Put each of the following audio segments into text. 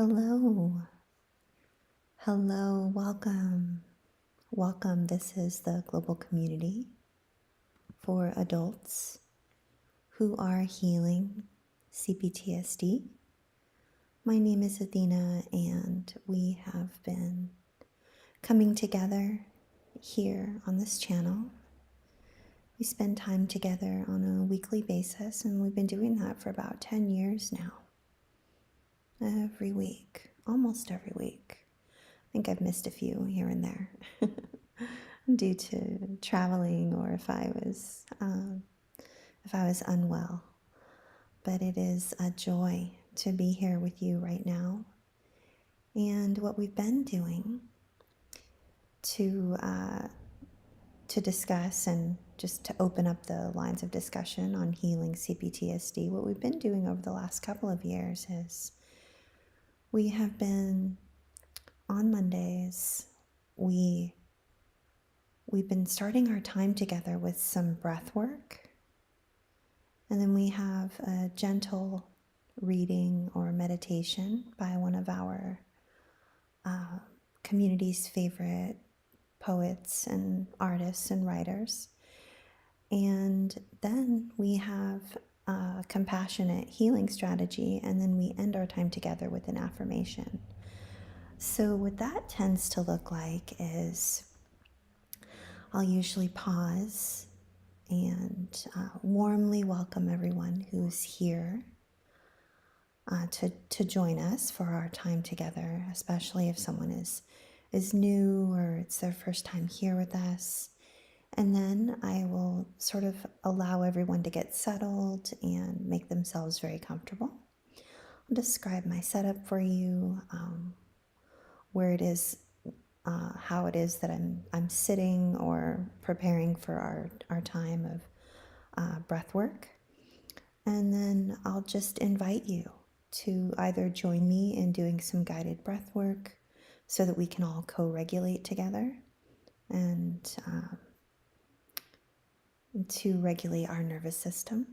Hello, hello, welcome, welcome. This is the global community for adults who are healing CPTSD. My name is Athena, and we have been coming together here on this channel. We spend time together on a weekly basis, and we've been doing that for about 10 years now. Every week, almost every week. I think I've missed a few here and there due to traveling or if I was unwell. But it is a joy to be here with you right now. And what we've been doing to discuss and just to open up the lines of discussion on healing CPTSD, what we've been doing over the last couple of years is we have been on Mondays, we've been starting our time together with some breath work, and then we have a gentle reading or meditation by one of our community's favorite poets and artists and writers. And then we have a compassionate healing strategy, and then we end our time together with an affirmation. So what that tends to look like is I'll usually pause and warmly welcome everyone who's here to join us for our time together, especially if someone is new or it's their first time here with us. And then I will sort of allow everyone to get settled and make themselves very comfortable. I'll describe my setup for you, where it is, how it is that I'm sitting or preparing for our time of breath work. And then I'll just invite you to either join me in doing some guided breath work so that we can all co-regulate together and to regulate our nervous system.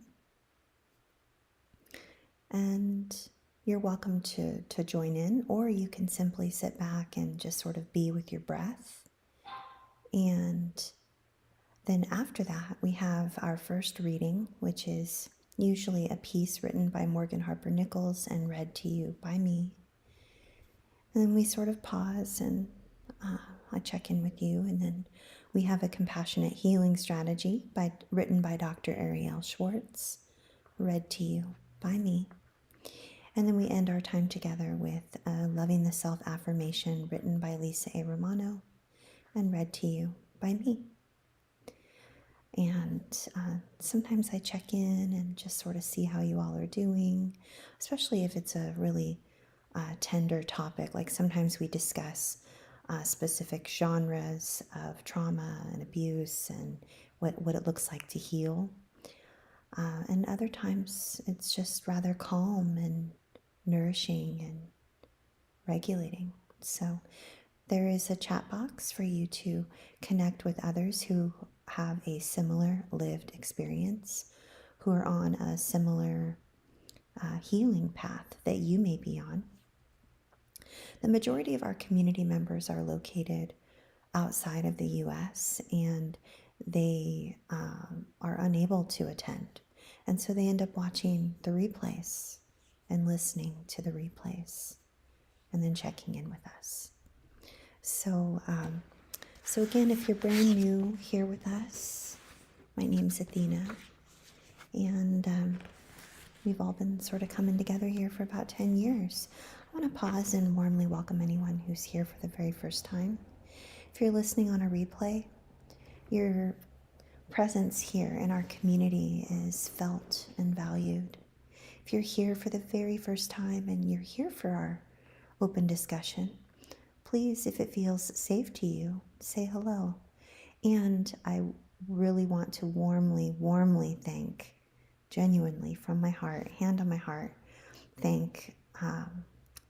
And you're welcome to join in, or you can simply sit back and just sort of be with your breath. And then after that, we have our first reading, which is usually a piece written by Morgan Harper Nichols and read to you by me. And then we sort of pause and I check in with you. And then we have a compassionate healing strategy written by Dr. Ariel Schwartz, read to you by me. And then we end our time together with a Loving the Self affirmation written by Lisa A. Romano and read to you by me. And sometimes I check in and just sort of see how you all are doing, especially if it's a really tender topic. Like sometimes we discuss specific genres of trauma and abuse and what it looks like to heal. And other times it's just rather calm and nourishing and regulating. So there is a chat box for you to connect with others who have a similar lived experience, who are on a similar healing path that you may be on. The majority of our community members are located outside of the US, and they are unable to attend. And so they end up watching the replays and listening to the replays and then checking in with us. So again, if you're brand new here with us, my name's Athena, and we've all been sort of coming together here for about 10 years. I want to pause and warmly welcome anyone who's here for the very first time. If you're listening on a replay, your presence here in our community is felt and valued. If you're here for the very first time and you're here for our open discussion, please, if it feels safe to you, say hello. And I really want to warmly thank, genuinely from my heart, hand on my heart, thank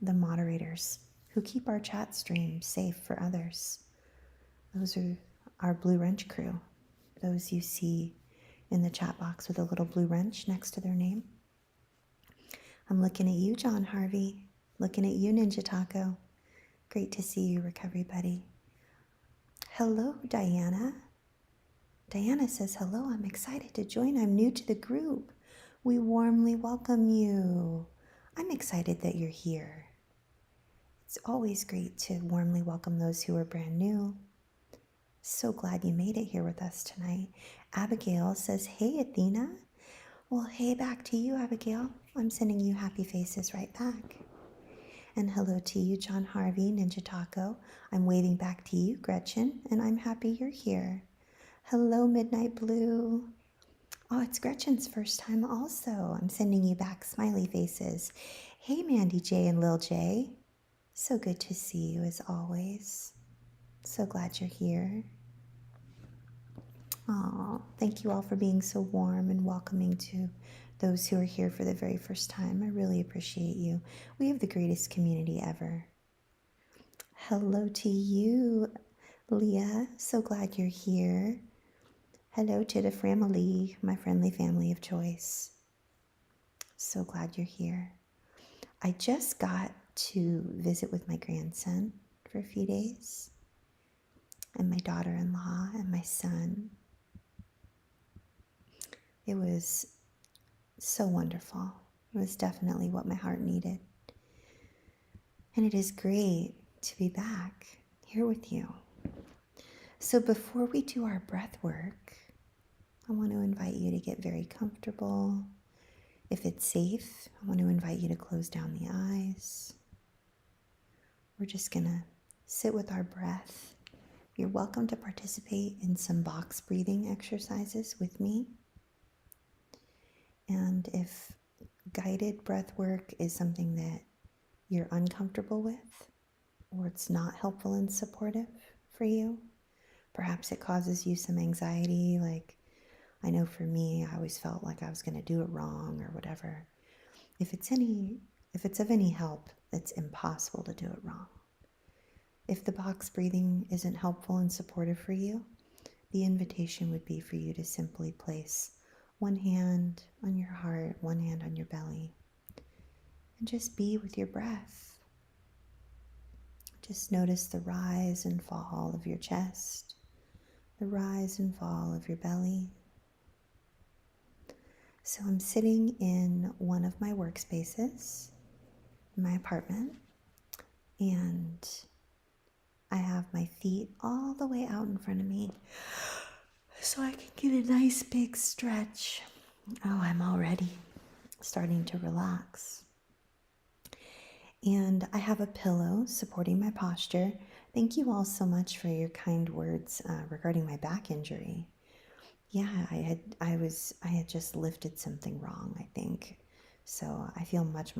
the moderators who keep our chat stream safe for others. Those are our Blue Wrench crew, those you see in the chat box with a little blue wrench next to their name. I'm looking at you, John Harvey. Looking at you, Ninja Taco. Great to see you, recovery buddy. Hello, Diana. Diana says, hello, I'm excited to join. I'm new to the group. We warmly welcome you. I'm excited that you're here. It's always great to warmly welcome those who are brand new. So glad you made it here with us tonight. Abigail says, hey, Athena. Well, hey, back to you, Abigail. I'm sending you happy faces right back. And hello to you, John Harvey, Ninja Taco. I'm waving back to you, Gretchen, and I'm happy you're here. Hello, Midnight Blue. Oh, it's Gretchen's first time also. I'm sending you back smiley faces. Hey, Mandy J and Lil J. So good to see you as always. So glad you're here. Oh, thank you all for being so warm and welcoming to those who are here for the very first time. I really appreciate you. We have the greatest community ever. Hello to you, Leah. So glad you're here. Hello to the family, my friendly family of choice. So glad you're here. I just got to visit with my grandson for a few days, and my daughter-in-law and my son. It was so wonderful. It was definitely what my heart needed. And it is great to be back here with you. So before we do our breath work, I want to invite you to get very comfortable. If it's safe, I want to invite you to close down the eyes. We're just going to sit with our breath. You're welcome to participate in some box breathing exercises with me. And if guided breath work is something that you're uncomfortable with, or it's not helpful and supportive for you, perhaps it causes you some anxiety, like I know for me, I always felt like I was going to do it wrong or whatever. If it's of any help, it's impossible to do it wrong. If the box breathing isn't helpful and supportive for you, the invitation would be for you to simply place one hand on your heart, one hand on your belly, and just be with your breath. Just notice the rise and fall of your chest, the rise and fall of your belly. So I'm sitting in one of my workspaces in my apartment, and I have my feet all the way out in front of me so I can get a nice big stretch. Oh, I'm already starting to relax. And I have a pillow supporting my posture. Thank you all so much for your kind words regarding my back injury. Yeah, I had just lifted something wrong, I think. So I feel much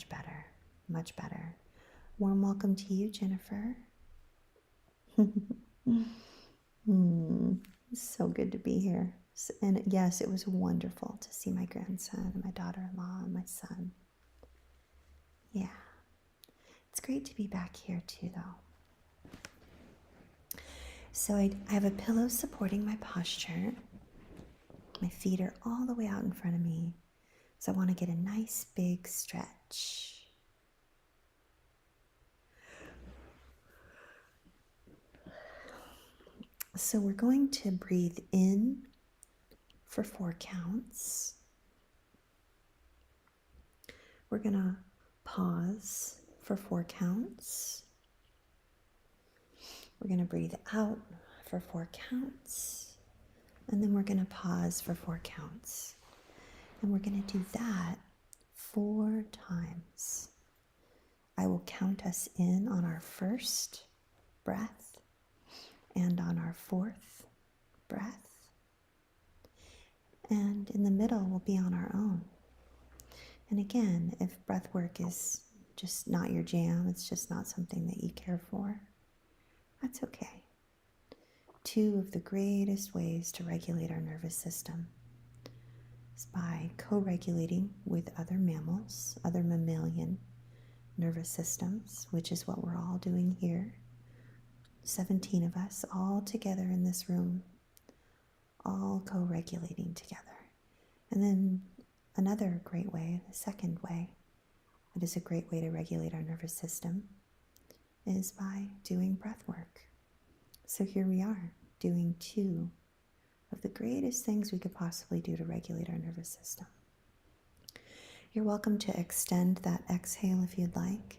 better. Much better. Warm welcome to you, Jennifer. So good to be here. And yes, it was wonderful to see my grandson and my daughter-in-law and my son. Yeah. It's great to be back here too, though. So I have a pillow supporting my posture. My feet are all the way out in front of me. So I want to get a nice big stretch. So we're going to breathe in for 4 counts. We're going to pause for 4 counts. We're going to breathe out for 4 counts. And then we're going to pause for 4 counts. And we're going to do that 4 times. I will count us in on our first breath and on our 4th breath. And in the middle, we'll be on our own. And again, if breath work is just not your jam, it's just not something that you care for, that's okay. 2 of the greatest ways to regulate our nervous system is by co-regulating with other mammals, other mammalian nervous systems, which is what we're all doing here. 17 of us all together in this room, all co-regulating together. And then another great way, the second way, It is a great way to regulate our nervous system is by doing breath work. So here we are doing 2 of the greatest things we could possibly do to regulate our nervous system. You're welcome to extend that exhale if you'd like,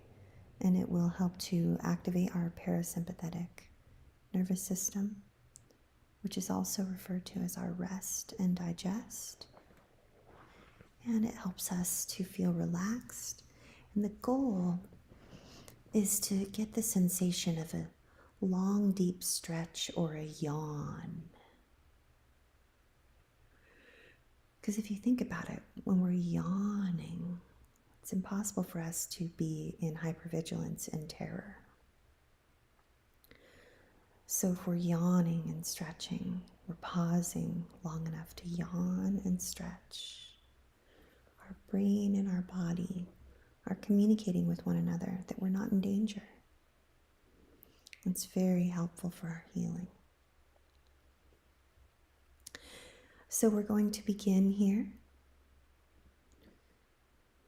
and it will help to activate our parasympathetic nervous system, which is also referred to as our rest and digest. And it helps us to feel relaxed. And the goal is to get the sensation of a long, deep stretch or a yawn. Because if you think about it, when we're yawning, it's impossible for us to be in hypervigilance and terror. So if we're yawning and stretching, we're pausing long enough to yawn and stretch. Our brain and our body are communicating with one another that we're not in danger. It's very helpful for our healing. So we're going to begin here.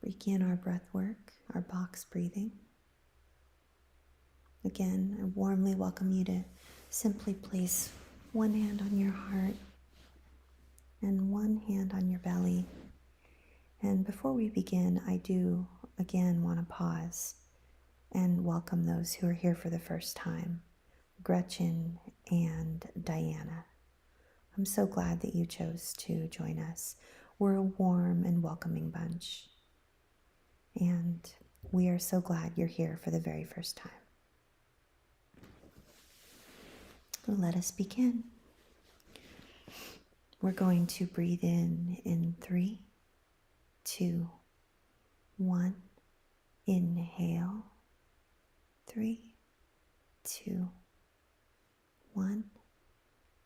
Begin our breath work, our box breathing. Again, I warmly welcome you to simply place one hand on your heart and one hand on your belly. And before we begin, I do again want to pause and welcome those who are here for the first time, Gretchen and Diana. I'm so glad that you chose to join us. We're a warm and welcoming bunch. And we are so glad you're here for the very first time. Let us begin. We're going to breathe in 3, 2, 1. Inhale. 3, 2, 1.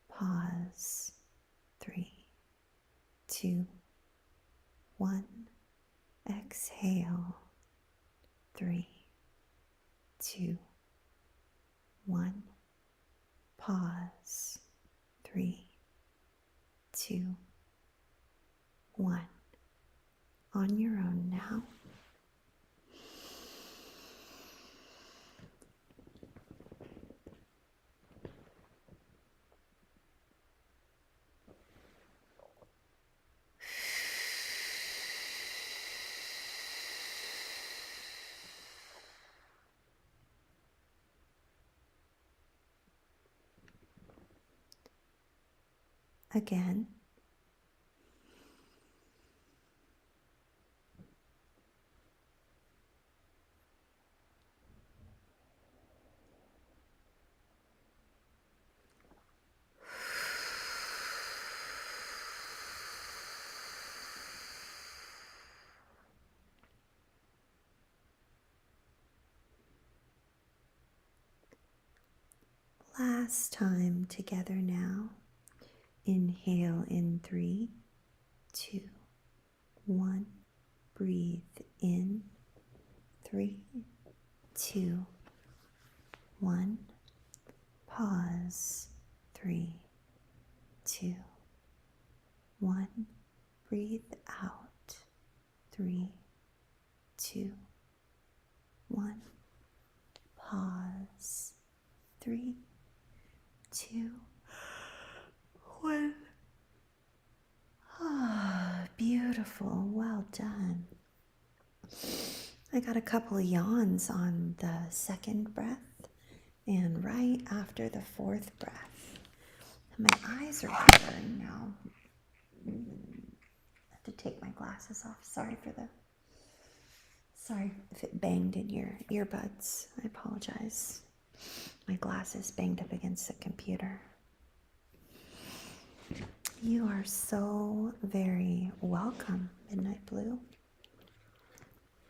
Pause. 3, 2, 1. Exhale. 3, 2, 1. Pause. 3, 2, 1. On your own now. Again. Last time together now. Inhale in 3, 2, 1. Breathe in. 3, 2, 1. Pause. 3, 2, 1. Breathe out. 3, 2, 1. Pause. 3, 2, 1. Ah, beautiful. Well done. I got a couple of yawns on the second breath and right after the fourth breath. And my eyes are watering now. I have to take my glasses off. Sorry if it banged in your earbuds. I apologize. My glasses banged up against the computer. You are so very welcome, Midnight Blue.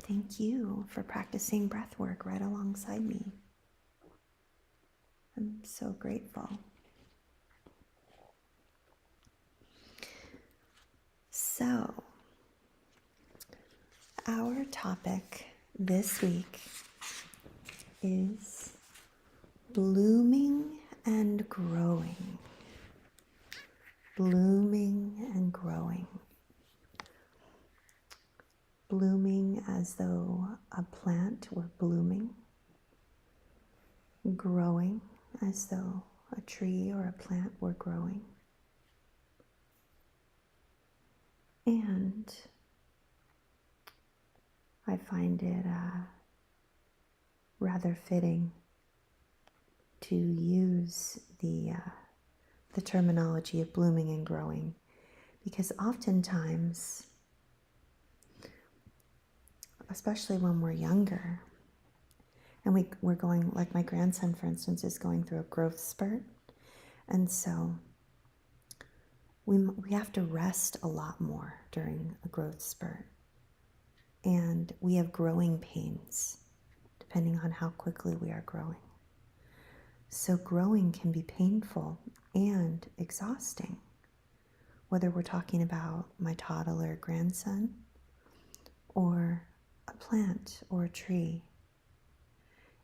Thank you for practicing breath work right alongside me. I'm so grateful. So, our topic this week is blooming and growing. Blooming and growing. blooming as though a plant were blooming, growing as though a tree or a plant were growing. And I find it rather fitting to use the terminology of blooming and growing, because oftentimes, especially when we're younger, and we're going, like my grandson, for instance, is going through a growth spurt, and so we have to rest a lot more during a growth spurt, and we have growing pains depending on how quickly we are growing. So growing can be painful and exhausting, whether we're talking about my toddler grandson or a plant or a tree.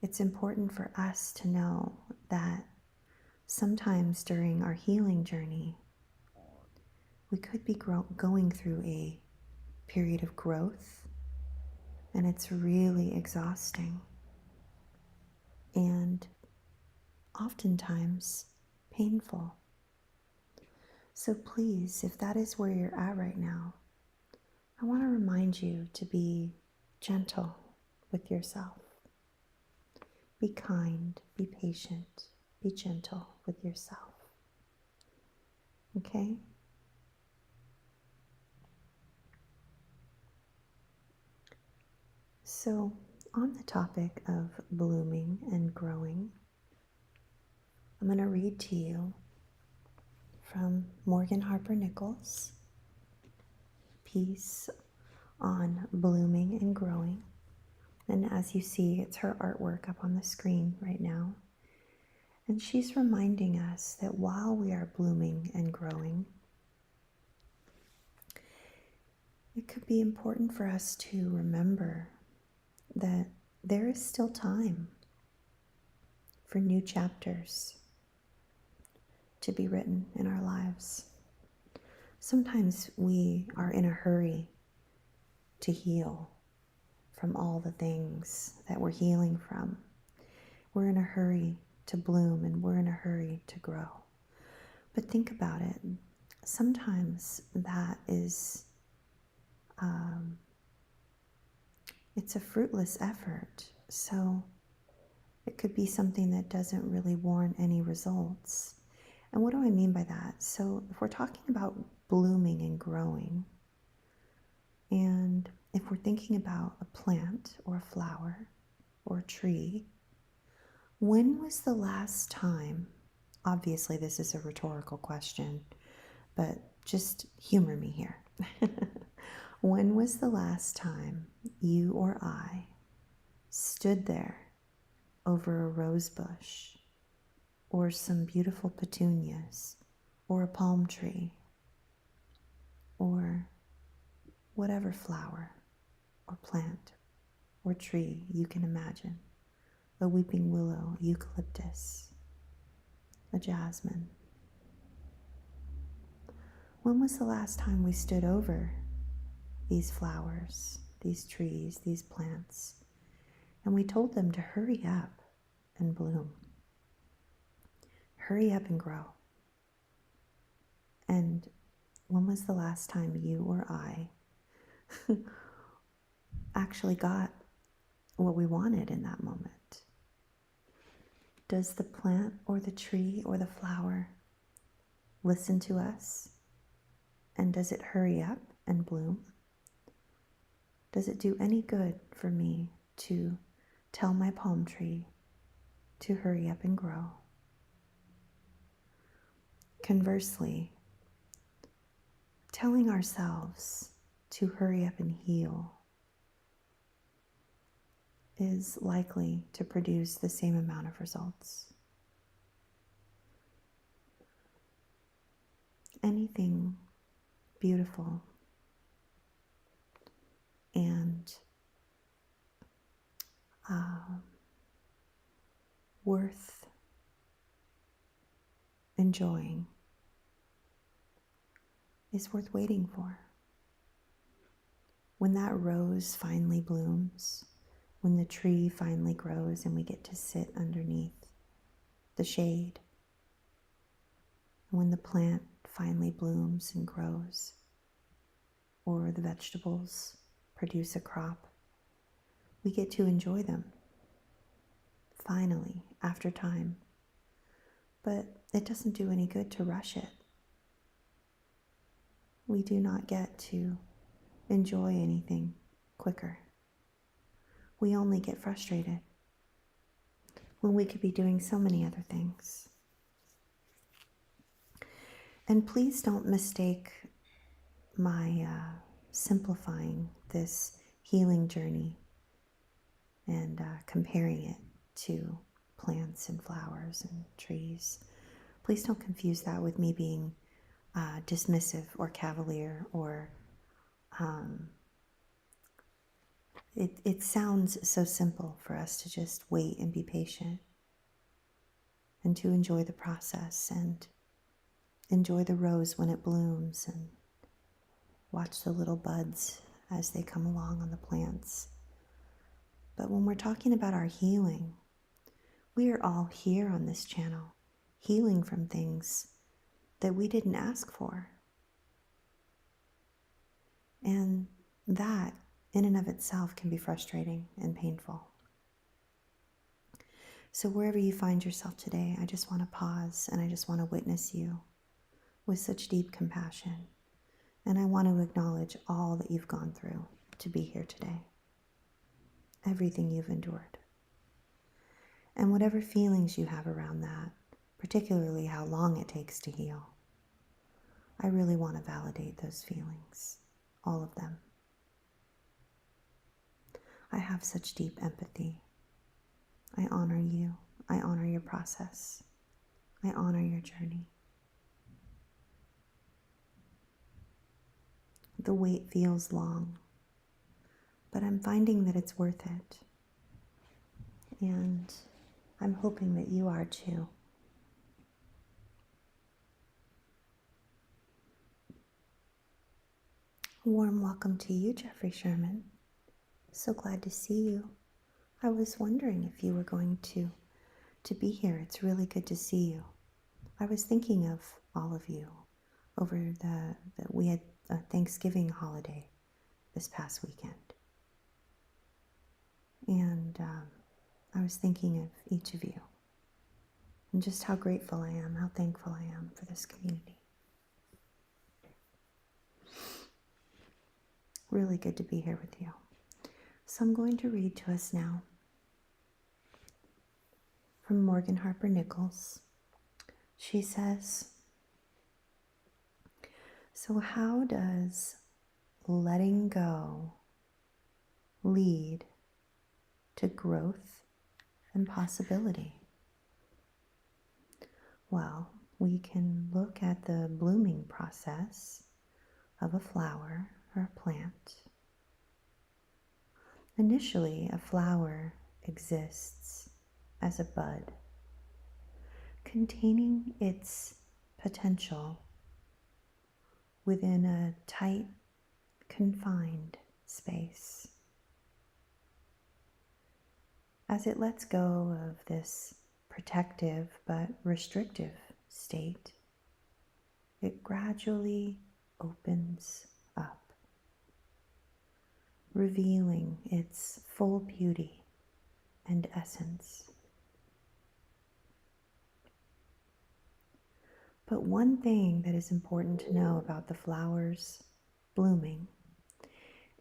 It's important for us to know that sometimes during our healing journey, we could be going through a period of growth, and it's really exhausting and oftentimes painful. So please, if that is where you're at right now, I want to remind you to be gentle with yourself. Be kind, be patient, be gentle with yourself. Okay? So, on the topic of blooming and growing, I'm going to read to you from Morgan Harper Nichols' piece on blooming and growing. And as you see, it's her artwork up on the screen right now. And she's reminding us that while we are blooming and growing, it could be important for us to remember that there is still time for new chapters to be written in our lives. Sometimes we are in a hurry to heal from all the things that we're healing from. We're in a hurry to bloom, and we're in a hurry to grow. But think about it. Sometimes that is, it's a fruitless effort. So it could be something that doesn't really warrant any results. And what do I mean by that? So if we're talking about blooming and growing, and if we're thinking about a plant or a flower or a tree, when was the last time, obviously this is a rhetorical question, but just humor me here. When was the last time you or I stood there over a rose bush or some beautiful petunias or a palm tree or whatever flower or plant or tree you can imagine, a weeping willow, eucalyptus, a jasmine? When was the last time we stood over these flowers, these trees, these plants, and we told them to hurry up and bloom, hurry up and grow? And when was the last time you or I actually got what we wanted in that moment? Does the plant or the tree or the flower listen to us? And does it hurry up and bloom? Does it do any good for me to tell my palm tree to hurry up and grow? Conversely, telling ourselves to hurry up and heal is likely to produce the same amount of results. Anything beautiful and worth enjoying is worth waiting for. When that rose finally blooms, when the tree finally grows and we get to sit underneath the shade, when the plant finally blooms and grows, or the vegetables produce a crop, we get to enjoy them, finally, after time. But it doesn't do any good to rush it. We do not get to enjoy anything quicker. We only get frustrated when we could be doing so many other things. And please don't mistake my simplifying this healing journey and comparing it to plants and flowers and trees. Please don't confuse that with me being dismissive or cavalier or it sounds so simple for us to just wait and be patient and to enjoy the process and enjoy the rose when it blooms and watch the little buds as they come along on the plants. But when we're talking about our healing, we are all here on this channel, healing from things that we didn't ask for. And that, in and of itself, can be frustrating and painful. So wherever you find yourself today, I just want to pause and I just want to witness you with such deep compassion. And I want to acknowledge all that you've gone through to be here today. Everything you've endured. And whatever feelings you have around that, particularly how long it takes to heal, I really want to validate those feelings, all of them. I have such deep empathy. I honor you. I honor your process. I honor your journey. The wait feels long, but I'm finding that it's worth it. And I'm hoping that you are too. A warm welcome to you, Jeffrey Sherman. So glad to see you. I was wondering if you were going to be here. It's really good to see you. I was thinking of all of you over we had a Thanksgiving holiday this past weekend. And I was thinking of each of you and just how grateful I am, how thankful I am for this community. Really good to be here with you. So I'm going to read to us now from Morgan Harper Nichols. She says, so how does letting go lead to growth and possibility? Well, we can look at the blooming process of a flower or a plant. Initially, a flower exists as a bud, containing its potential within a tight, confined space. As it lets go of this protective but restrictive state, it gradually opens up, revealing its full beauty and essence. But one thing that is important to know about the flower's blooming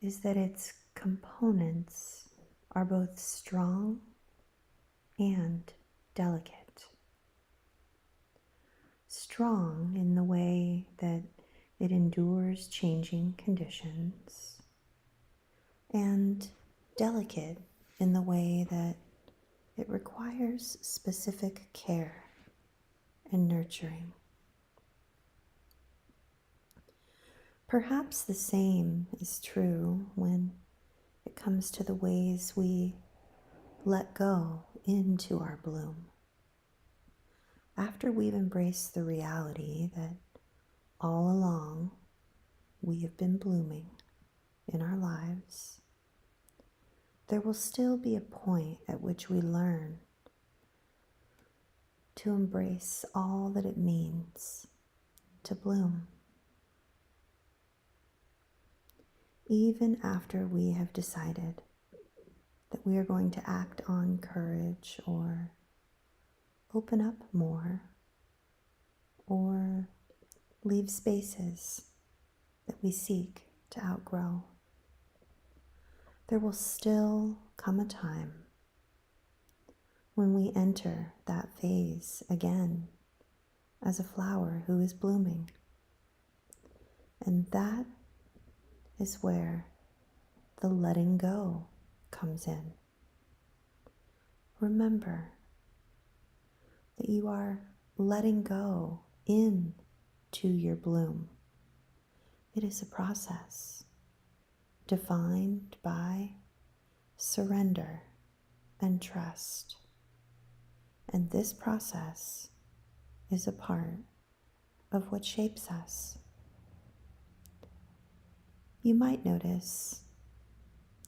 is that its components are both strong and delicate. Strong in the way that it endures changing conditions, and delicate in the way that it requires specific care and nurturing. Perhaps the same is true when it comes to the ways we let go into our bloom. After we've embraced the reality that all along we have been blooming in our lives, there will still be a point at which we learn to embrace all that it means to bloom. Even after we have decided that we are going to act on courage or open up more or leave spaces that we seek to outgrow, there will still come a time when we enter that phase again as a flower who is blooming. And that is where the letting go comes in. Remember that you are letting go into your bloom. It is a process defined by surrender and trust. And this process is a part of what shapes us. You might notice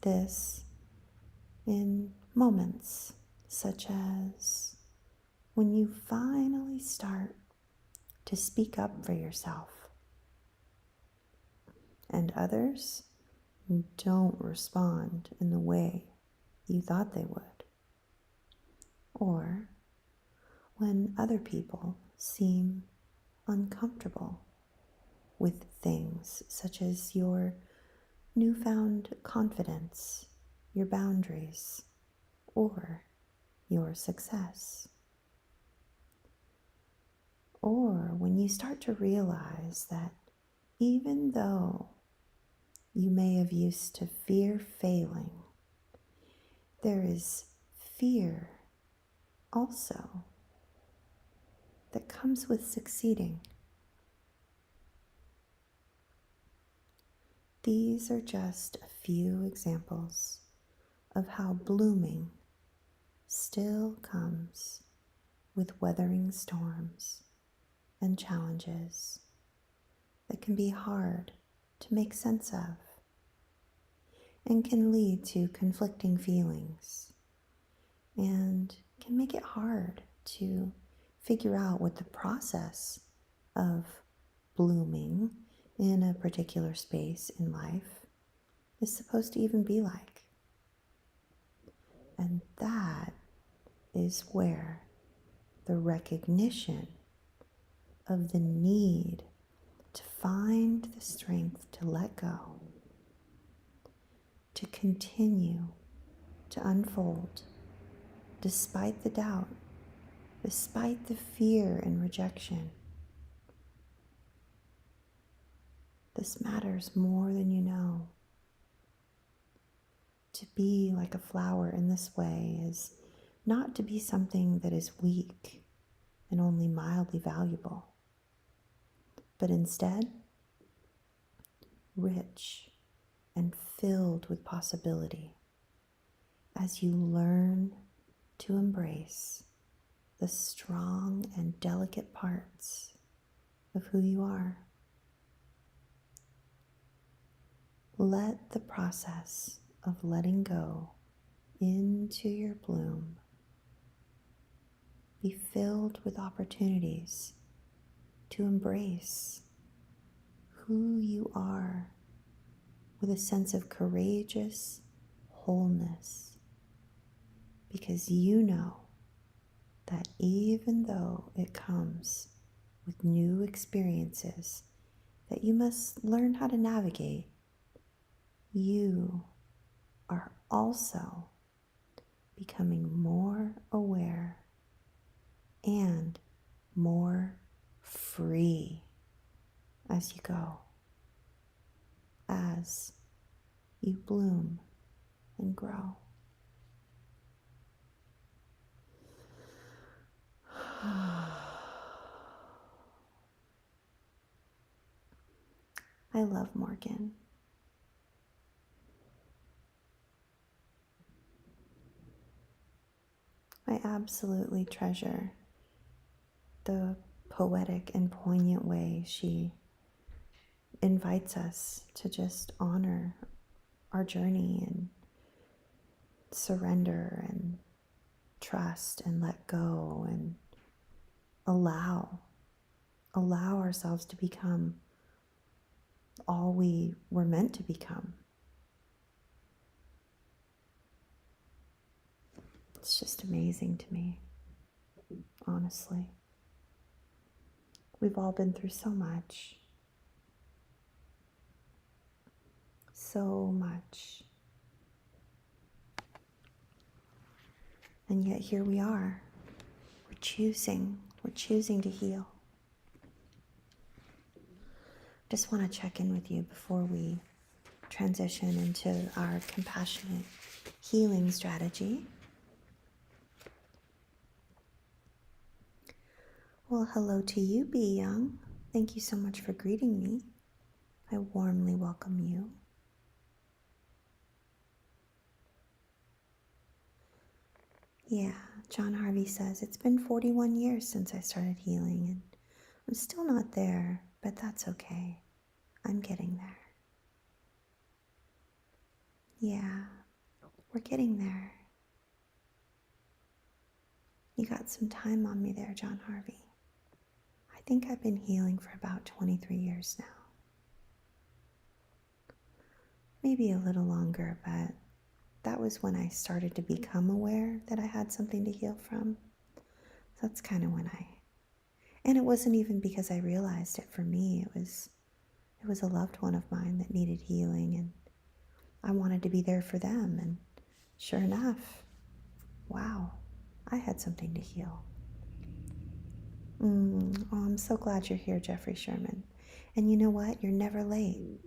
this in moments such as when you finally start to speak up for yourself and others don't respond in the way you thought they would, or when other people seem uncomfortable with things such as your newfound confidence, your boundaries, or your success. Or when you start to realize that even though you may have used to fear failing, there is fear also that comes with succeeding. These are just a few examples of how blooming still comes with weathering storms and challenges that can be hard to make sense of and can lead to conflicting feelings and can make it hard to figure out what the process of blooming in a particular space in life is supposed to even be like. And that is where the recognition of the need to find the strength to let go, to continue to unfold despite the doubt, despite the fear and rejection. This matters more than you know. To be like a flower in this way is not to be something that is weak and only mildly valuable, but instead rich and filled with possibility as you learn to embrace the strong and delicate parts of who you are. Let the process of letting go into your bloom be filled with opportunities to embrace who you are with a sense of courageous wholeness, because you know that even though it comes with new experiences that you must learn how to navigate, you are also becoming more aware and more free as you go, as you bloom and grow. I love Morgan. I absolutely treasure the poetic and poignant way she invites us to just honor our journey and surrender and trust and let go and allow ourselves to become all we were meant to become. It's just amazing to me, honestly. We've all been through so much. So much. And yet here we are. We're choosing to heal. Just want to check in with you before we transition into our compassionate healing strategy. Well, hello to you, Be Young. Thank you so much for greeting me. I warmly welcome you. Yeah, John Harvey says, it's been 41 years since I started healing, and I'm still not there, but that's okay. I'm getting there. Yeah, we're getting there. You got some time on me there, John Harvey. I think I've been healing for about 23 years now. Maybe a little longer, but that was when I started to become aware that I had something to heal from. So that's kind of when and it wasn't even because I realized it for me. It was a loved one of mine that needed healing, and I wanted to be there for them. And sure enough, wow, I had something to heal. Oh, I'm so glad you're here, Jeffrey Sherman. And you know what? You're never late.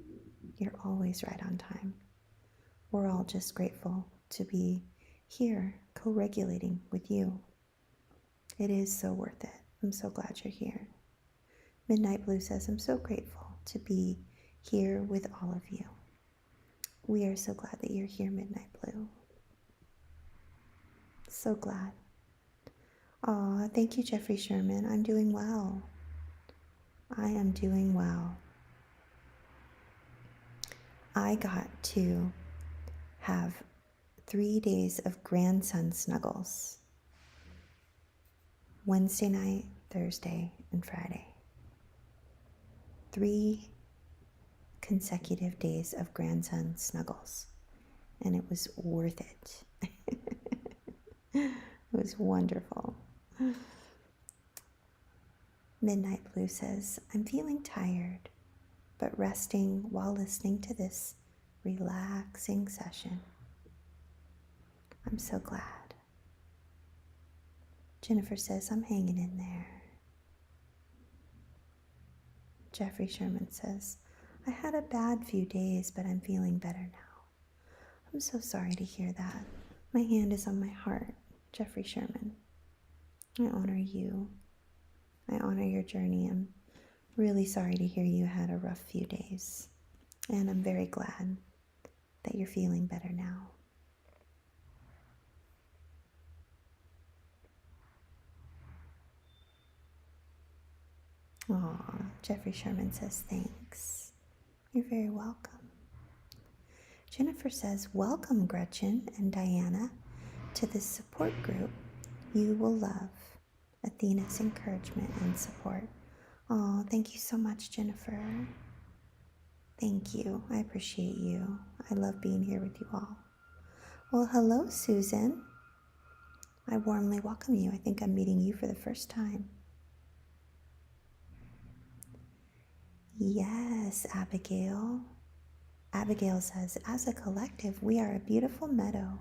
You're always right on time. We're all just grateful to be here co-regulating with you. It is so worth it. I'm so glad you're here. Midnight Blue says, I'm so grateful to be here with all of you. We are so glad that you're here, Midnight Blue. So glad. Aw, thank you, Jeffrey Sherman. I'm doing well. I am doing well. I got to have 3 days of grandson snuggles. Wednesday night, Thursday, and Friday. 3 consecutive days of grandson snuggles. And it was worth it. It was wonderful. Midnight Blue says, I'm feeling tired, but resting while listening to this relaxing session. I'm so glad. Jennifer says, I'm hanging in there. Jeffrey Sherman says, I had a bad few days, but I'm feeling better now. I'm so sorry to hear that. My hand is on my heart, Jeffrey Sherman. I honor you. I honor your journey. I'm really sorry to hear you had a rough few days. And I'm very glad that you're feeling better now. Aw, Jeffrey Sherman says thanks. You're very welcome. Jennifer says, welcome Gretchen and Diana to this support group you will love. Athena's encouragement and support. Oh, thank you so much, Jennifer. Thank you. I appreciate you. I love being here with you all. Well, hello, Susan. I warmly welcome you. I think I'm meeting you for the first time. Yes, Abigail. Abigail says, as a collective, we are a beautiful meadow.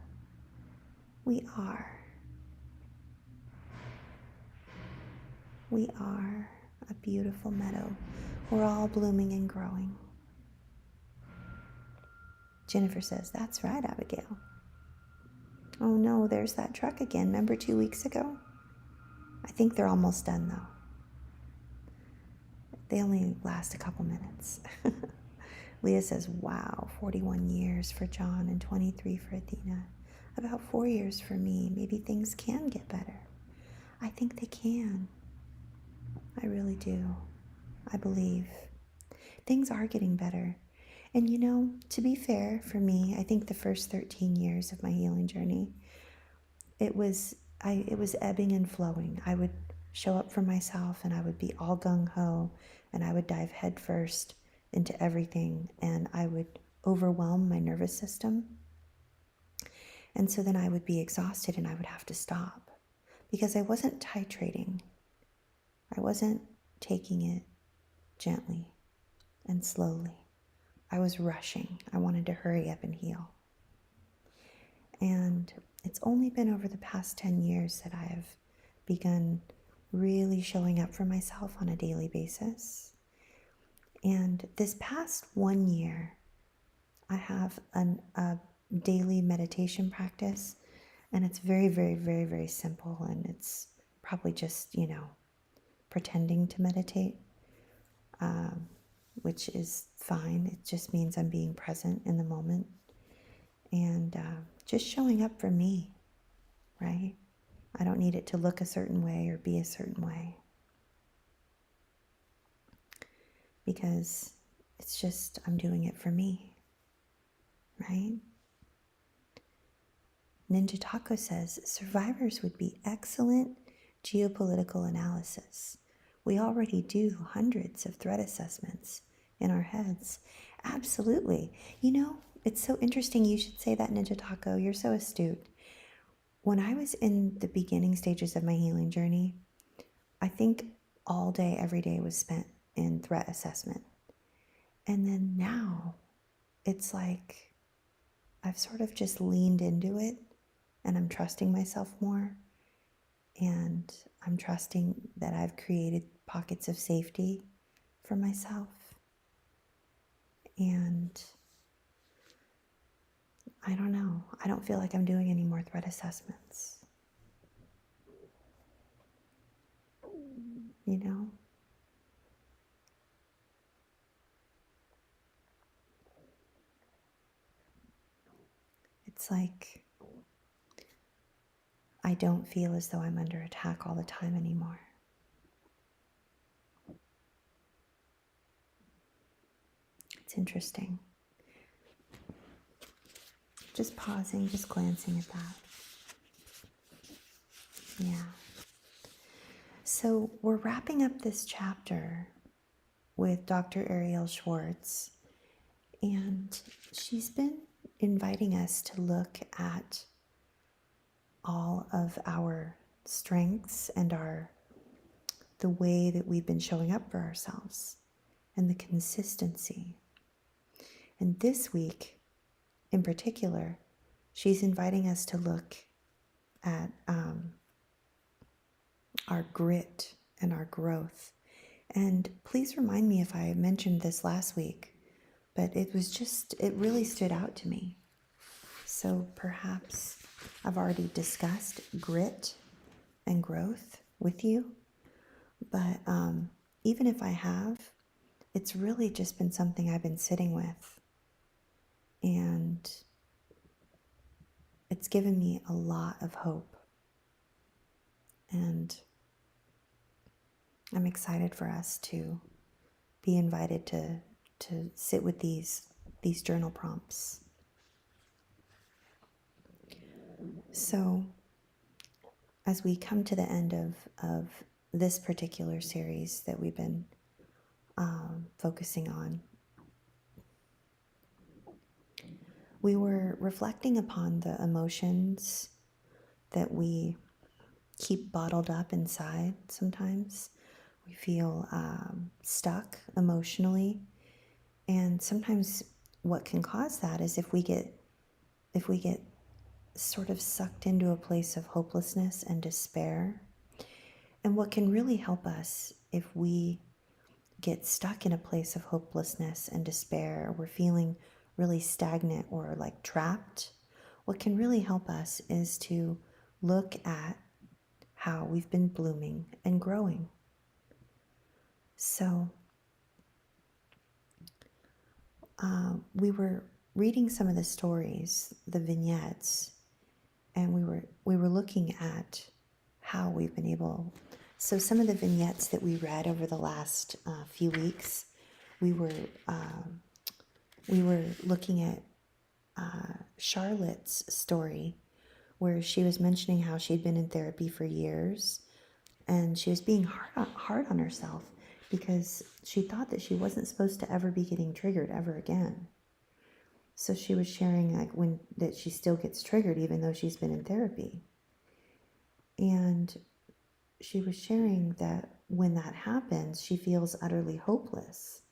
We are. We are a beautiful meadow. We're all blooming and growing. Jennifer says, that's right, Abigail. Oh no, there's that truck again. Remember 2 weeks ago? I think they're almost done though. They only last a couple minutes. Leah says, wow, 41 years for John and 23 for Athena. About 4 years for me. Maybe things can get better. I think they can. I really do. I believe. Things are getting better. And to be fair, for me, I think the first 13 years of my healing journey, it was ebbing and flowing. I would show up for myself and I would be all gung-ho and I would dive headfirst into everything and I would overwhelm my nervous system. And so then I would be exhausted and I would have to stop because I wasn't titrating. I wasn't taking it gently and slowly. I was rushing. I wanted to hurry up and heal. And it's only been over the past 10 years that I have begun really showing up for myself on a daily basis. And this past 1 year, I have a daily meditation practice, and it's very, very, very, very simple, and it's probably just, pretending to meditate, which is fine. It just means I'm being present in the moment and just showing up for me, right? I don't need it to look a certain way or be a certain way because it's just I'm doing it for me, right? Ninja Taco says, survivors would be excellent geopolitical analysis. We already do hundreds of threat assessments in our heads. Absolutely. It's so interesting you should say that, Ninja Taco. You're so astute. When I was in the beginning stages of my healing journey, I think all day, every day was spent in threat assessment. And then now it's like I've sort of just leaned into it and I'm trusting myself more. And I'm trusting that I've created pockets of safety for myself. And I don't know. I don't feel like I'm doing any more threat assessments. It's like I don't feel as though I'm under attack all the time anymore. It's interesting. Just pausing, just glancing at that. Yeah. So we're wrapping up this chapter with Dr. Ariel Schwartz, and she's been inviting us to look at all of our strengths and the way that we've been showing up for ourselves and the consistency. And this week, in particular, she's inviting us to look at our grit and our growth. And please remind me if I mentioned this last week, but it really stood out to me. So perhaps I've already discussed grit and growth with you, but even if I have, it's really just been something I've been sitting with, and it's given me a lot of hope, and I'm excited for us to be invited to sit with these journal prompts. So as we come to the end of this particular series that we've been focusing on, we were reflecting upon the emotions that we keep bottled up inside sometimes. We feel stuck emotionally, and sometimes what can cause that is if we get sort of sucked into a place of hopelessness and despair. And what can really help us if we get stuck in a place of hopelessness and despair, or we're feeling really stagnant or like trapped, what can really help us is to look at how we've been blooming and growing. So we were reading some of the stories, the vignettes, and we were looking at how we've been able. So some of the vignettes that we read over the last few weeks, we were we were looking at Charlotte's story, where she was mentioning how she'd been in therapy for years, and she was being hard on herself because she thought that she wasn't supposed to ever be getting triggered ever again. So she was sharing that she still gets triggered even though she's been in therapy. And she was sharing that when that happens, she feels utterly hopeless,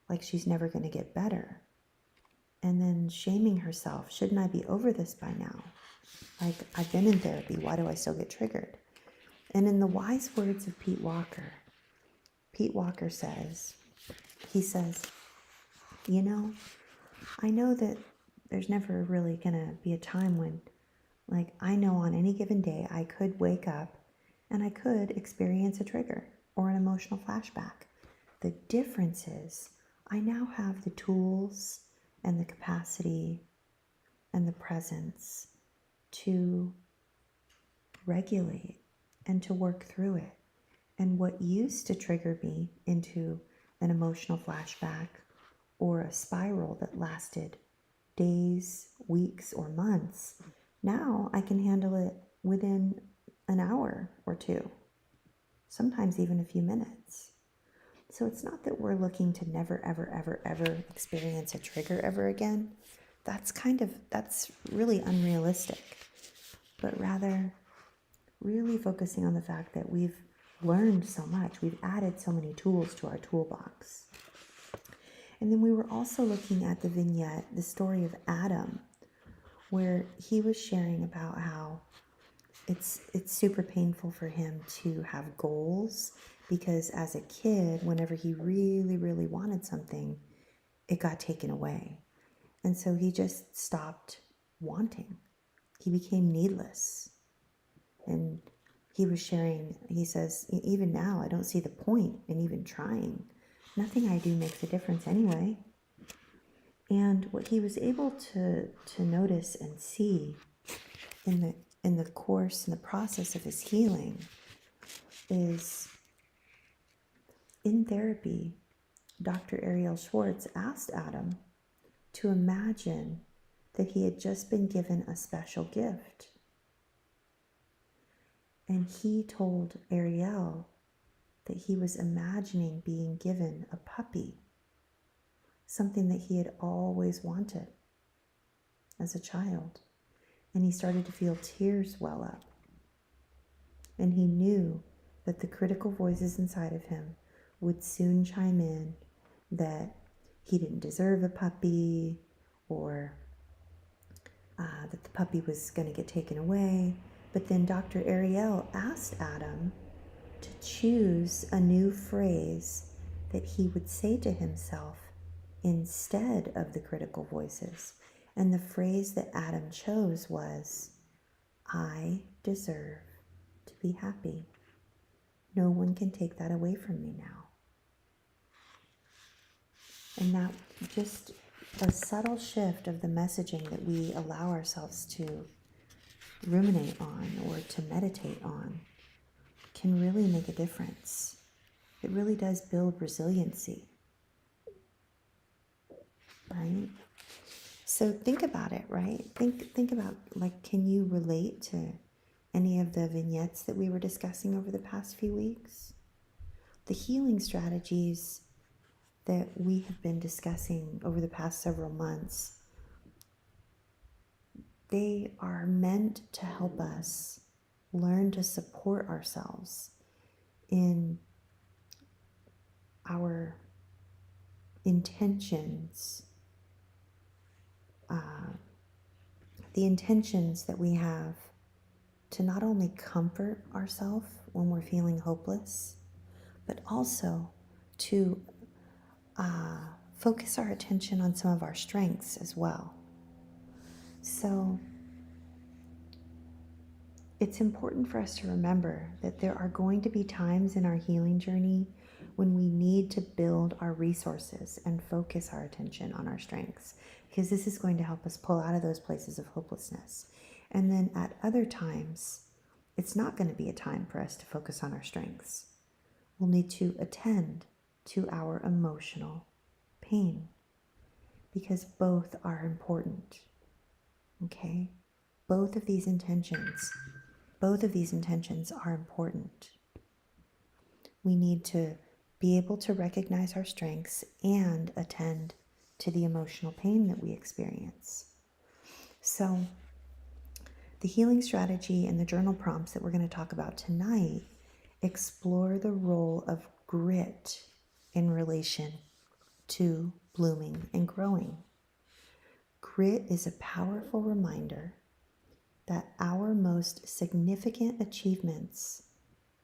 like she's never going to get better. And then shaming herself, shouldn't I be over this by now? Like, I've been in therapy, why do I still get triggered? And in the wise words of Pete Walker says, I know that there's never really going to be a time when, I know on any given day I could wake up and I could experience a trigger or an emotional flashback. The difference is I now have the tools and the capacity and the presence to regulate and to work through it. And what used to trigger me into an emotional flashback or a spiral that lasted days, weeks, or months, now I can handle it within an hour or two, sometimes even a few minutes. So it's not that we're looking to never, ever, ever, ever experience a trigger ever again. That's really unrealistic, but rather really focusing on the fact that we've learned so much. We've added so many tools to our toolbox. And then we were also looking at the vignette, the story of Adam, where he was sharing about how it's super painful for him to have goals, because as a kid, whenever he really, really wanted something, it got taken away. And so he just stopped wanting. He became needless. And he was sharing, he says, even now, I don't see the point in even trying. Nothing I do makes a difference anyway. And what he was able to notice and see in the course and the process of his healing is, in therapy, Dr. Ariel Schwartz asked Adam to imagine that he had just been given a special gift. And he told Ariel that he was imagining being given a puppy, something that he had always wanted as a child. And he started to feel tears well up. And he knew that the critical voices inside of him would soon chime in that he didn't deserve a puppy, or that the puppy was going to get taken away. But then Dr. Ariel asked Adam to choose a new phrase that he would say to himself instead of the critical voices. And the phrase that Adam chose was, I deserve to be happy. No one can take that away from me now. And that just a subtle shift of the messaging that we allow ourselves to ruminate on or to meditate on can really make a difference. It really does build resiliency, right? So think about it, right? Think about, can you relate to any of the vignettes that we were discussing over the past few weeks? The healing strategies that we have been discussing over the past several months, they are meant to help us learn to support ourselves in our intentions, the intentions that we have to not only comfort ourselves when we're feeling hopeless, but also to focus our attention on some of our strengths as well. So it's important for us to remember that there are going to be times in our healing journey when we need to build our resources and focus our attention on our strengths, because this is going to help us pull out of those places of hopelessness. And then at other times, it's not going to be a time for us to focus on our strengths. We'll need to attend to our emotional pain. because both are important. Okay? Both of these intentions are important. We need to be able to recognize our strengths and attend to the emotional pain that we experience. So, the healing strategy and the journal prompts that we're going to talk about tonight explore the role of grit in relation to blooming and growing. Grit is a powerful reminder that our most significant achievements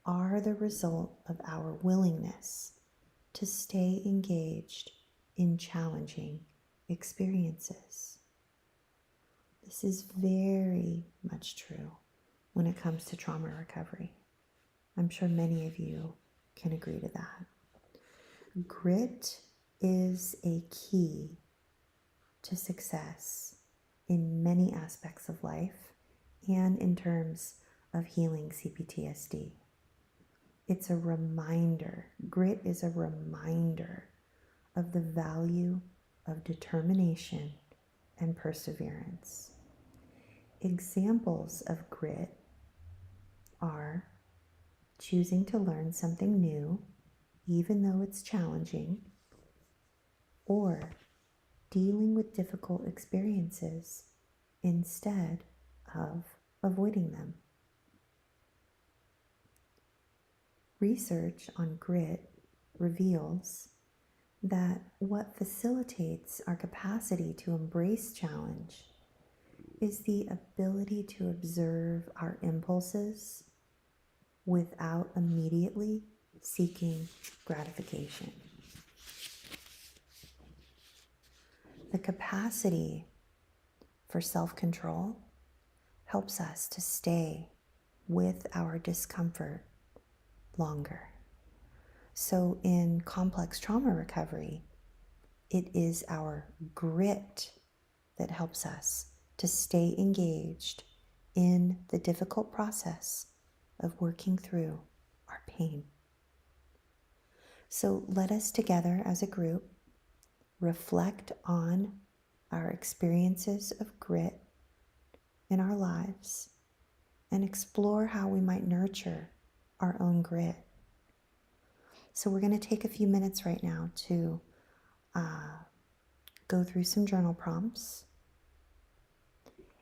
are the result of our willingness to stay engaged in challenging experiences. This is very much true when it comes to trauma recovery. I'm sure many of you can agree to that. Grit is a key to success in many aspects of life and in terms of healing CPTSD. It's a reminder, grit is a reminder of the value of determination and perseverance. Examples of grit are choosing to learn something new, even though it's challenging, or dealing with difficult experiences instead of avoiding them. Research on grit reveals that what facilitates our capacity to embrace challenge is the ability to observe our impulses without immediately seeking gratification. The capacity for self-control helps us to stay with our discomfort longer. So in complex trauma recovery, it is our grit that helps us to stay engaged in the difficult process of working through our pain. So let us together as a group reflect on our experiences of grit in our lives and explore how we might nurture our own grit. So we're going to take a few minutes right now to go through some journal prompts.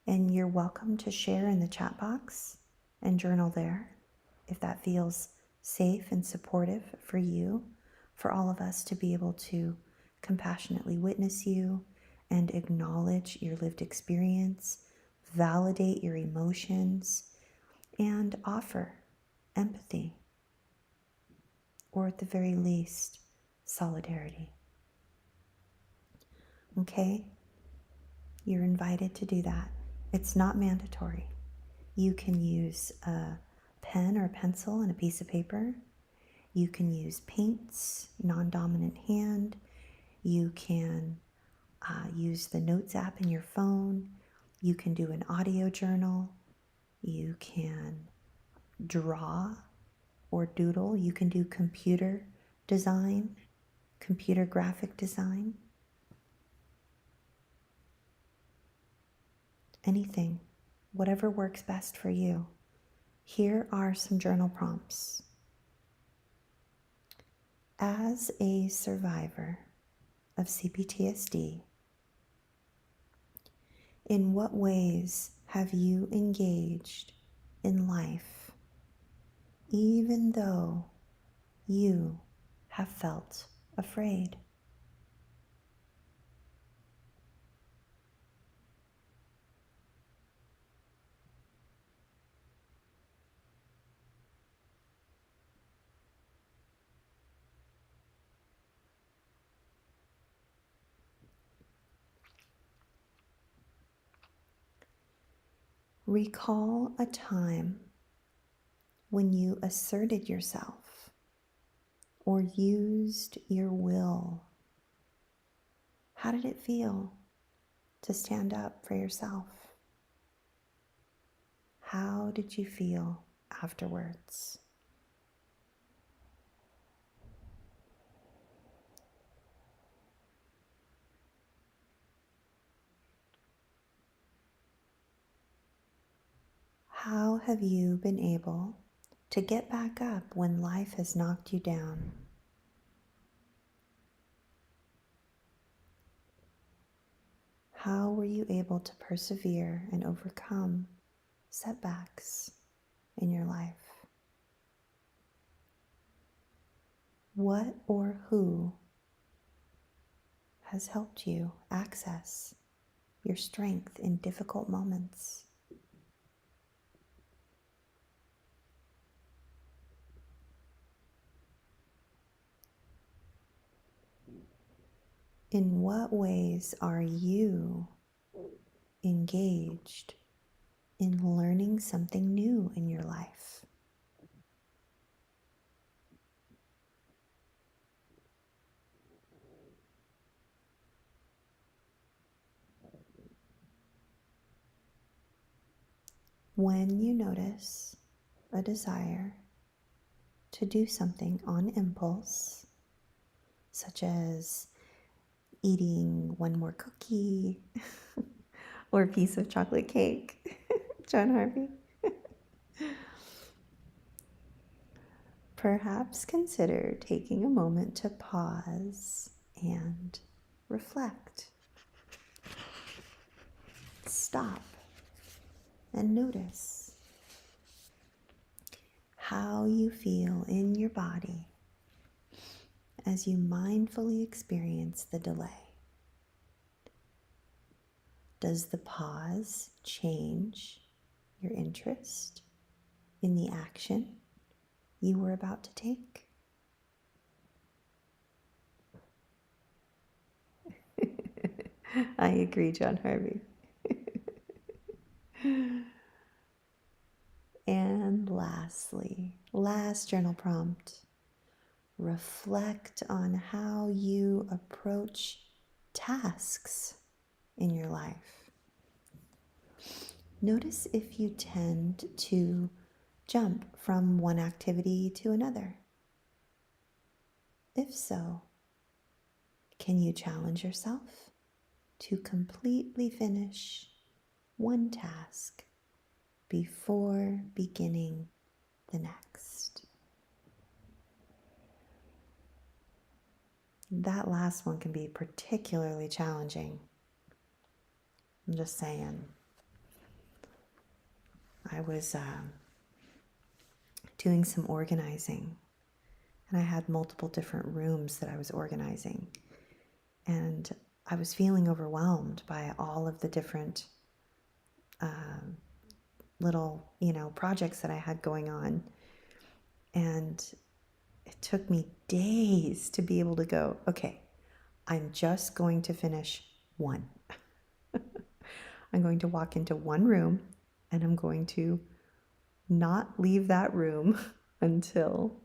And you're welcome to share in the chat box and journal there if that feels safe and supportive for you, for all of us to be able to compassionately witness you and acknowledge your lived experience, validate your emotions, and offer empathy, or at the very least, solidarity. Okay? You're invited to do that. It's not mandatory. You can use a pen or a pencil and a piece of paper. You can use paints, non-dominant hand. You can use the Notes app in your phone. You can do an audio journal. You can draw or doodle. You can do computer design, computer graphic design. Anything, whatever works best for you. Here are some journal prompts. As a survivor of CPTSD, in what ways have you engaged in life, even though you have felt afraid? Recall a time when you asserted yourself or used your will. How did it feel to stand up for yourself? How did you feel afterwards? How have you been able to get back up when life has knocked you down? How were you able to persevere and overcome setbacks in your life? What or who has helped you access your strength in difficult moments? In what ways are you engaged in learning something new in your life? When you notice a desire to do something on impulse, such as eating one more cookie or a piece of chocolate cake, John Harvey, perhaps consider taking a moment to pause and reflect. Stop and notice how you feel in your body as you mindfully experience the delay. Does the pause change your interest in the action you were about to take? I agree, John Harvey. And lastly, last journal prompt. Reflect on how you approach tasks in your life. Notice if you tend to jump from one activity to another. If so, can you challenge yourself to completely finish one task before beginning the next? That last one can be particularly challenging. I'm just saying. I was doing some organizing, and I had multiple different rooms that I was organizing. And I was feeling overwhelmed by all of the different little, projects that I had going on. And it took me days to be able to go, okay, I'm just going to finish one. I'm going to walk into one room and I'm going to not leave that room until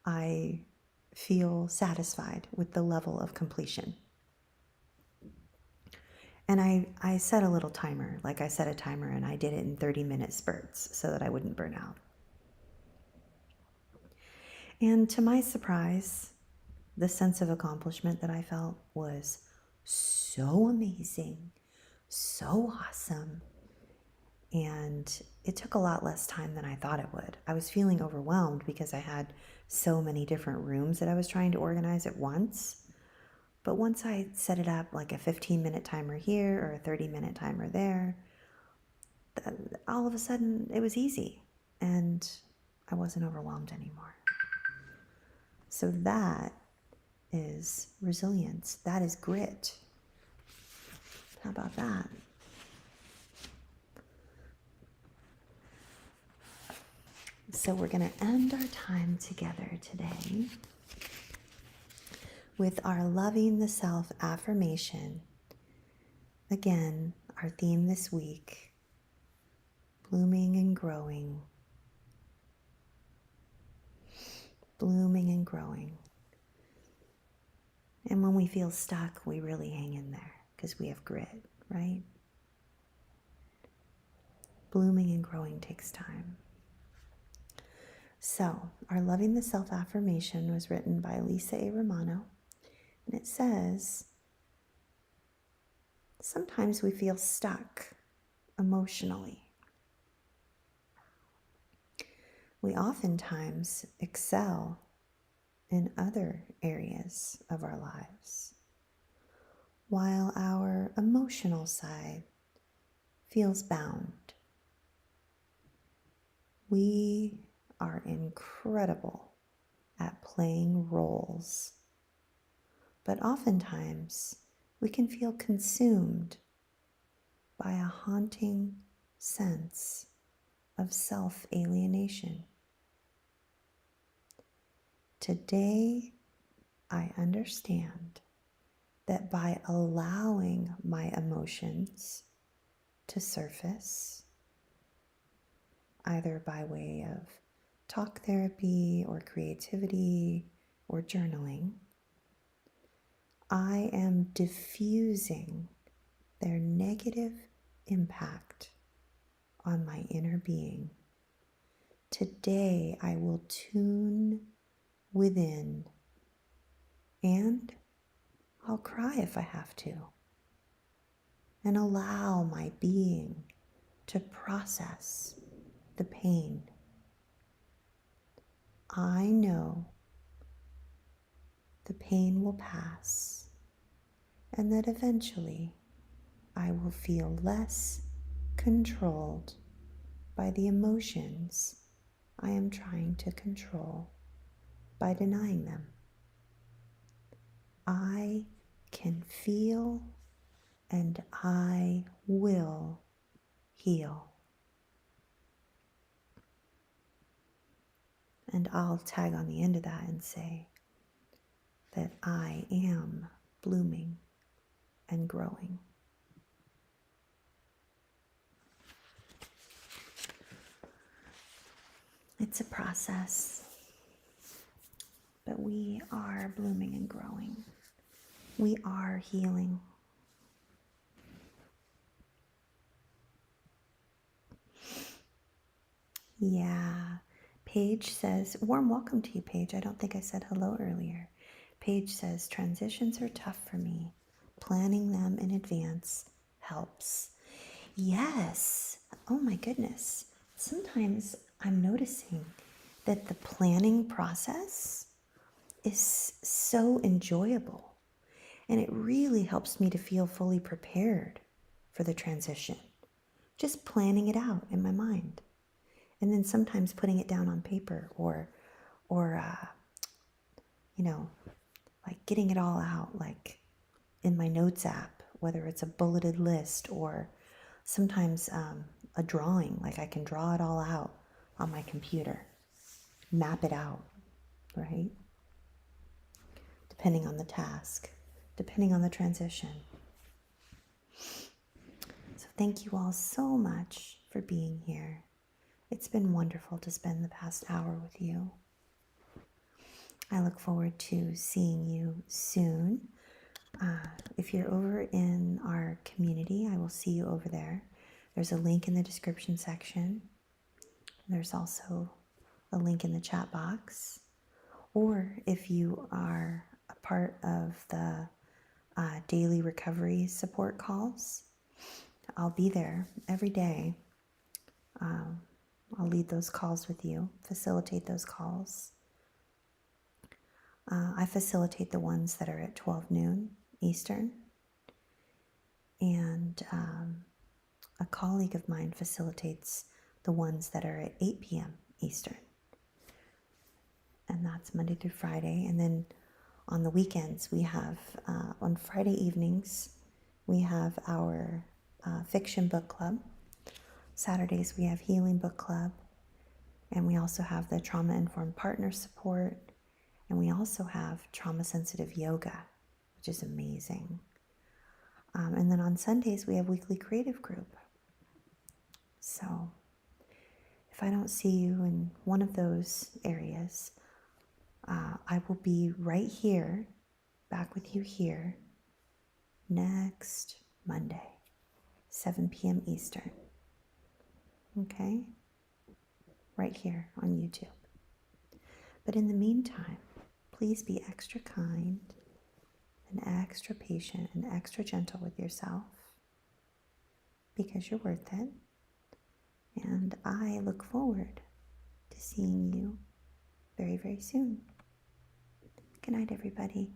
I feel satisfied with the level of completion. And I set a little timer, like I set a timer and I did it in 30-minute spurts so that I wouldn't burn out. And to my surprise, the sense of accomplishment that I felt was so amazing, so awesome. And it took a lot less time than I thought it would. I was feeling overwhelmed because I had so many different rooms that I was trying to organize at once. But once I set it up like a 15-minute timer here or a 30-minute timer there, all of a sudden it was easy and I wasn't overwhelmed anymore. So that is resilience. That is grit. How about that? So we're going to end our time together today with our loving the self affirmation. Again, our theme this week, blooming and growing. Blooming and growing. And when we feel stuck, we really hang in there because we have grit, right? Blooming and growing takes time. So, our Loving the Self affirmation was written by Lisa A. Romano, and it says, sometimes we feel stuck emotionally. we oftentimes excel in other areas of our lives, while our emotional side feels bound. We are incredible at playing roles, but oftentimes we can feel consumed by a haunting sense of self-alienation. Today, I understand that by allowing my emotions to surface, either by way of talk therapy or creativity or journaling, I am diffusing their negative impact on my inner being. Today, I will tune within, and I'll cry if I have to, and allow my being to process the pain. I know the pain will pass, and that eventually I will feel less controlled by the emotions I am trying to control by denying them. I can feel and I will heal. And I'll tag on the end of that and say that I am blooming and growing. It's a process, but we are blooming and growing. We are healing. Yeah. Paige says, warm welcome to you, Paige. I don't think I said hello earlier. Paige says, transitions are tough for me. Planning them in advance helps. Yes. Oh my goodness. Sometimes I'm noticing that the planning process is so enjoyable, and it really helps me to feel fully prepared for the transition. Just planning it out in my mind. And then sometimes putting it down on paper or like getting it all out, like in my notes app, whether it's a bulleted list or sometimes a drawing, like I can draw it all out on my computer, map it out, right? Depending on the task, depending on the transition. So thank you all so much for being here. It's been wonderful to spend the past hour with you. I look forward to seeing you soon. If you're over in our community, I will see you over there. There's a link in the description section. There's also a link in the chat box. Or if you are a part of the daily recovery support calls, I'll be there every day. I'll lead those calls with you, facilitate those calls. I facilitate the ones that are at 12 noon Eastern, and a colleague of mine facilitates the ones that are at 8 p.m. Eastern. And that's Monday through Friday. And then on the weekends, we have, on Friday evenings, we have our fiction book club. Saturdays, we have healing book club. And we also have the trauma-informed partner support. And we also have trauma-sensitive yoga, which is amazing. And then on Sundays, we have weekly creative group. So if I don't see you in one of those areas, I will be right here, back with you here, next Monday, 7 p.m. Eastern. Okay? Right here on YouTube. But in the meantime, please be extra kind and extra patient and extra gentle with yourself, because you're worth it. And I look forward to to seeing you very, very soon. Good night, everybody.